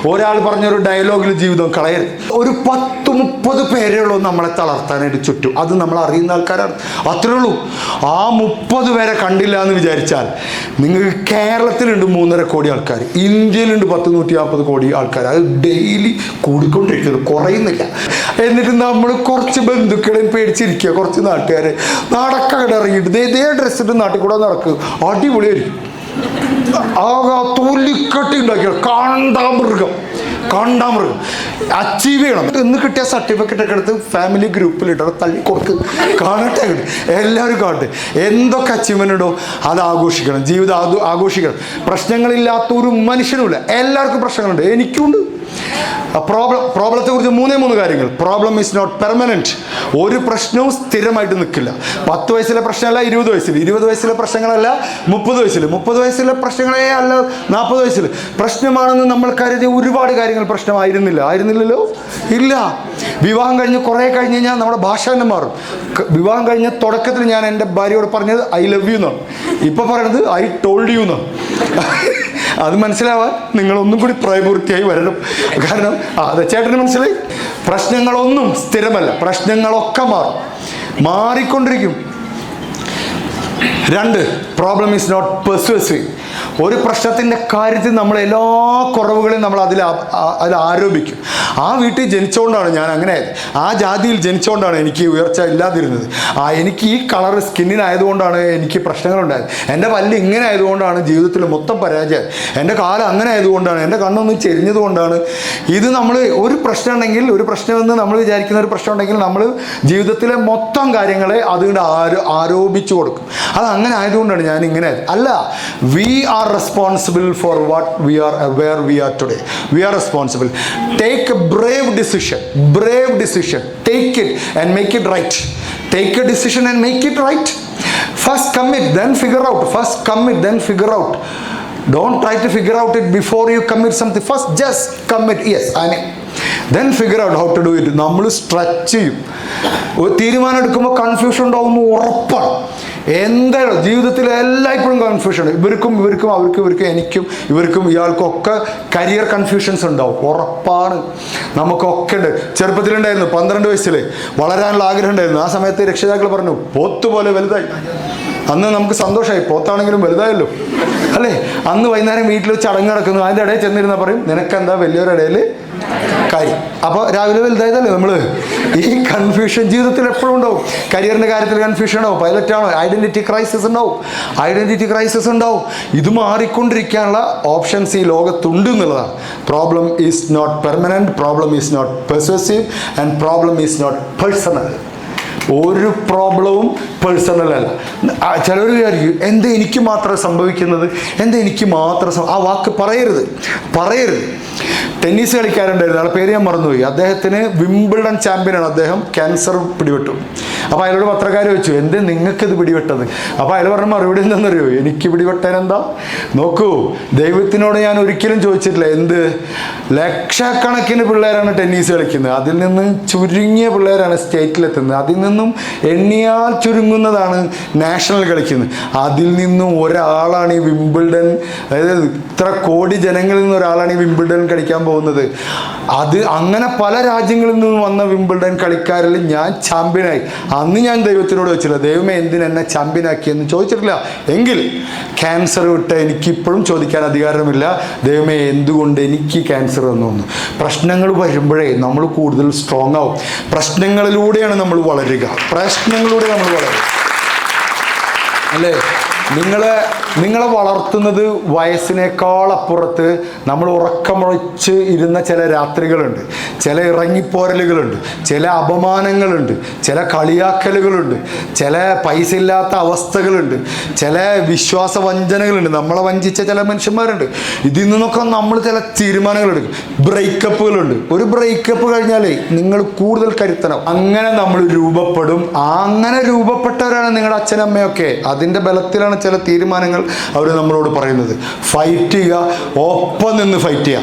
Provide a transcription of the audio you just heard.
ഒരാൾ പറഞ്ഞൊരു ഡയലോഗിൽ ജീവിതം കളയരുത്. ഒരു 10-30 പേരേ ഉള്ളൂ നമ്മളെ തളർത്താനായിട്ട് ചുറ്റും. അത് നമ്മൾ അറിയുന്ന ആൾക്കാരാണ്, അത്രേ ഉള്ളൂ. ആ 30 പേരെ കണ്ടില്ല എന്ന് വിചാരിച്ചാൽ നിങ്ങൾക്ക് കേരളത്തിലുണ്ട് 3.5 കോടി ആൾക്കാർ, ഇന്ത്യയിലുണ്ട് 140 കോടി ആൾക്കാർ. അത് ഡെയിലി കൂടിക്കൊണ്ടിരിക്കുന്നു, കുറയുന്നില്ല. എന്നിട്ട് നമ്മൾ കുറച്ച് ബന്ധുക്കളെയും പേടിച്ചിരിക്കുക, കുറച്ച് നാട്ടുകാരെ നടക്കവിടെ ഇറങ്ങിയിട്ട് ഇതേ ഡ്രസ് ഇട്ട് നാട്ടിൽ കൂടെ നടക്കുക, അടിപൊളിയായിരിക്കും. തൊലിക്കട്ടി ഉണ്ടാക്കിയ കാണ്ടാമൃഗം അച്ചീവ് ചെയ്യണം. ഇന്ന് കിട്ടിയ സർട്ടിഫിക്കറ്റ് ഒക്കെ എടുത്ത് ഫാമിലി ഗ്രൂപ്പിലിട്ടോ തള്ളി കൊടുക്ക്, കാണട്ടെ, എല്ലാവരും കാണട്ടെ. എന്തൊക്കെ അച്ചീവ്മെൻ്റ് ഉണ്ടോ അത് ആഘോഷിക്കണം, ജീവിതം ആഘോഷിക്കണം. പ്രശ്നങ്ങളില്ലാത്ത ഒരു മനുഷ്യനുമില്ല, എല്ലാവർക്കും പ്രശ്നങ്ങളുണ്ട്, എനിക്കുണ്ട്. പ്രോബ്ലത്തെ കുറിച്ച് 3 കാര്യങ്ങൾ. Problem is not permanent. ഒരു പ്രശ്നവും സ്ഥിരമായിട്ട് നിൽക്കില്ല. 10 വയസ്സിലെ പ്രശ്നമല്ല 20 വയസ്സിൽ, 20 വയസ്സിലെ പ്രശ്നങ്ങളല്ല 30 വയസ്സിൽ, 30 വയസ്സിലെ പ്രശ്നങ്ങളേ അല്ല 40 വയസ്സിൽ. പ്രശ്നമാണെന്ന് നമ്മൾ കരുതിയ ഒരുപാട് കാര്യങ്ങൾ ആയിരുന്നില്ലല്ലോ. ഇല്ല. വിവാഹം കഴിഞ്ഞ് കുറേ കഴിഞ്ഞ് കഴിഞ്ഞാൽ നമ്മുടെ ഭാഷ തന്നെ മാറും. വിവാഹം കഴിഞ്ഞ തുടക്കത്തിൽ ഞാൻ എൻ്റെ ഭാര്യയോട് പറഞ്ഞത് ഐ ലവ് യു എന്നാണ്, ഇപ്പോൾ പറയുന്നത് ഐ ടോൾഡ് യു എന്നാണ്. അത് മനസ്സിലാവാൻ നിങ്ങളൊന്നും കൂടി പ്രായപൂർത്തിയായി വരണം. കാരണം അത് ചേട്ടന് മനസ്സിലായി. പ്രശ്നങ്ങളൊന്നും സ്ഥിരമല്ല, പ്രശ്നങ്ങളൊക്കെ മാറിക്കൊണ്ടിരിക്കും. 2, പ്രോബ്ലം ഈസ് നോട്ട് പെർസ്യൂസീവ്. ഒരു പ്രശ്നത്തിൻ്റെ കാര്യത്തിൽ നമ്മൾ എല്ലാ കുറവുകളെയും നമ്മൾ അതിൽ ആരോപിക്കും. ആ വീട്ടിൽ ജനിച്ചുകൊണ്ടാണ് ഞാൻ അങ്ങനെ ആയത്, ആ ജാതിയിൽ ജനിച്ചുകൊണ്ടാണ് എനിക്ക് ഉയർച്ച ഇല്ലാതിരുന്നത്, എനിക്ക് ഈ കളർ സ്കിന്നിനായതുകൊണ്ടാണ് എനിക്ക് പ്രശ്നങ്ങളുണ്ടായത്, എൻ്റെ പല്ല് ഇങ്ങനെ ആയതുകൊണ്ടാണ് ജീവിതത്തിൽ മൊത്തം പരാജയം, എൻ്റെ കാലം അങ്ങനെ ആയതുകൊണ്ടാണ്, എൻ്റെ കണ്ണൊന്നും ചെരിഞ്ഞതുകൊണ്ടാണ്. ഇത് നമ്മൾ ഒരു പ്രശ്നം ഉണ്ടെങ്കിൽ, ഒരു പ്രശ്നമെന്ന് നമ്മൾ വിചാരിക്കുന്ന ഒരു പ്രശ്നം ഉണ്ടെങ്കിൽ നമ്മൾ ജീവിതത്തിലെ മൊത്തം കാര്യങ്ങളെ അതുകൊണ്ട് ആരോപിച്ചു കൊടുക്കും. അത് അങ്ങനെ ആയതുകൊണ്ടാണ് ഞാൻ ഇങ്ങനെ ആയത്. അല്ല, we are responsible for what we are where we are today. We are responsible. Take a brave decision. Take it and make it right. Take a decision and make it right. First commit, then figure out. Don't try to figure out it before you commit something. First just commit. Yes, then figure out how to do it. നമ്മൾ stretch ചെയ്യും. ഒരു തീരുമാനം എടുക്കുമ്പോൾ confusion ഉണ്ടാവുമെന്ന് ഉറപ്പാണ്. എന്തായാലും ജീവിതത്തിൽ എല്ലായ്പ്പോഴും കൺഫ്യൂഷൻ ഉണ്ട്. ഇവർക്കും എനിക്കും ഇവർക്കും ഇയാൾക്കും ഒക്കെ കരിയർ കൺഫ്യൂഷൻസ് ഉണ്ടാവും, ഉറപ്പാണ്. നമുക്കൊക്കെ ഉണ്ട്. ചെറുപ്പത്തിലുണ്ടായിരുന്നു, 12 വയസ്സിൽ വളരാനുള്ള ആഗ്രഹം ഉണ്ടായിരുന്നു. ആ സമയത്ത് രക്ഷിതാക്കൾ പറഞ്ഞു പോത്ത് പോലെ വലുതായി. അന്ന് നമുക്ക് സന്തോഷമായി, പോത്താണെങ്കിലും വലുതായല്ലോ അല്ലേ. അന്ന് വൈകുന്നേരം വീട്ടിൽ ചടങ്ങ് നടക്കുന്നു, അതിൻ്റെ ഇടയിൽ ചെന്നിരുന്നാൽ പറയും നിനക്കെന്താ വലിയൊരു ഇടയിൽ കാര്യം. അപ്പോൾ രാവിലെ വലുതായതല്ലേ നമ്മൾ. ഈ കൺഫ്യൂഷൻ ജീവിതത്തിൽ എപ്പോഴും ഉണ്ടാവും. കരിയറിൻ്റെ കാര്യത്തിൽ കൺഫ്യൂഷൻ ഉണ്ടാവും, പൈലറ്റാണോ, ഐഡൻറ്റിറ്റി ക്രൈസിസ് ഉണ്ടാവും. ഇത് മാറിക്കൊണ്ടിരിക്കാനുള്ള ഓപ്ഷൻസ് ഈ ലോകത്തുണ്ട് എന്നുള്ളതാണ്. Problem is not permanent, problem is not pervasive and problem is not personal. ഒരു പ്രോബ്ലവും പേഴ്സണൽ അല്ല. ചിലർ വിചാരിക്കും എന്താ എനിക്ക് മാത്രം സംഭവിക്കുന്നത്, ആ വാക്ക് പറയരുത്. ടെന്നീസ് കളിക്കാരുണ്ടായിരുന്നു, ആളുടെ പേര് ഞാൻ മറന്നുപോയി. അദ്ദേഹത്തിന് വിംബിൾഡൺ ചാമ്പ്യനാണ്. അദ്ദേഹം ക്യാൻസർ പിടിപെട്ടു. അപ്പോൾ അയാളോട് പത്രക്കാർ ചോദിച്ചു എന്തേ നിങ്ങൾക്കിത് പിടിപെട്ടത്? അപ്പോൾ അയാൾ പറഞ്ഞ മറുപടി എന്താണെന്നറിയോ? എനിക്ക് പിടിപെട്ടാനെന്താ, നോക്കൂ, ദൈവത്തിനോട് ഞാൻ ഒരിക്കലും ചോദിച്ചിട്ടില്ല എന്ത്. ലക്ഷക്കണക്കിന് പിള്ളേരാണ് ടെന്നീസ് കളിക്കുന്നത്, അതിൽ നിന്ന് ചുരുങ്ങിയ പിള്ളേരാണ് സ്റ്റേറ്റിലെത്തുന്നത്, അതിൽ നിന്നും എണ്ണിയാൽ ചുരുങ്ങുന്നതാണ് നാഷണൽ കളിക്കുന്നത്, അതിൽ നിന്നും ഒരാളാണ് ഈ വിംബിൾഡൺ, അതായത് ഇത്ര കോടി ജനങ്ങളിൽ നിന്ന് ഒരാളാണ് ഈ വിംബിൾഡൺ കളിക്കാൻ പോകുന്നത്. അത് അങ്ങനെ പല രാജ്യങ്ങളിൽ നിന്നും വന്ന വിംബിൾഡൺ കളിക്കാരിൽ ഞാൻ ചാമ്പ്യനായി. അന്ന് ഞാൻ ദൈവത്തിനോട് ചോദിച്ചില്ല ദൈവമേ എന്തിനെന്നെ ചാമ്പ്യനാക്കിയെന്ന് ചോദിച്ചിട്ടില്ല. എങ്കിൽ ക്യാൻസർ വിട്ട് എനിക്കിപ്പോഴും ചോദിക്കാൻ അധികാരമില്ല ദൈവമേ എന്തുകൊണ്ട് എനിക്ക് ക്യാൻസർ വന്നു. പ്രശ്നങ്ങൾ വരുമ്പോഴേ നമ്മൾ കൂടുതൽ സ്ട്രോങ് ആവും. പ്രശ്നങ്ങളിലൂടെയാണ് നമ്മൾ വളരുക, അല്ലേ? നിങ്ങളെ വളർത്തുന്നത് വയസ്സിനേക്കാൾ അപ്പുറത്ത് നമ്മൾ ഉറക്കമുളച്ച് ഇരുന്ന ചില രാത്രികളുണ്ട്, ചില ഇറങ്ങിപ്പോരലുകളുണ്ട്, ചില അപമാനങ്ങളുണ്ട്, ചില കളിയാക്കലുകളുണ്ട്, ചില പൈസ ഇല്ലാത്ത അവസ്ഥകളുണ്ട്, ചില വിശ്വാസ വഞ്ചനകളുണ്ട്, നമ്മളെ വഞ്ചിച്ച ചില മനുഷ്യന്മാരുണ്ട്. ഇതിൽ നിന്നൊക്കെ നമ്മൾ ചില തീരുമാനങ്ങൾ എടുക്കും. ബ്രേക്കപ്പുകളുണ്ട്. ഒരു ബ്രേക്കപ്പ് കഴിഞ്ഞാലേ നിങ്ങൾ കൂടുതൽ കരുത്തനാവും. അങ്ങനെ നമ്മൾ രൂപപ്പെടും. അങ്ങനെ രൂപപ്പെട്ടവരാണ് നിങ്ങളുടെ അച്ഛനമ്മയൊക്കെ. അതിൻ്റെ ബലത്തിലാണ് ചില തീരുമാനങ്ങൾ അവർ നമ്മളോട് പറയുന്നത്. ഫൈറ്റ് ചെയ്യുക, ഒപ്പം നിന്ന് ഫൈറ്റ് ചെയ്യുക.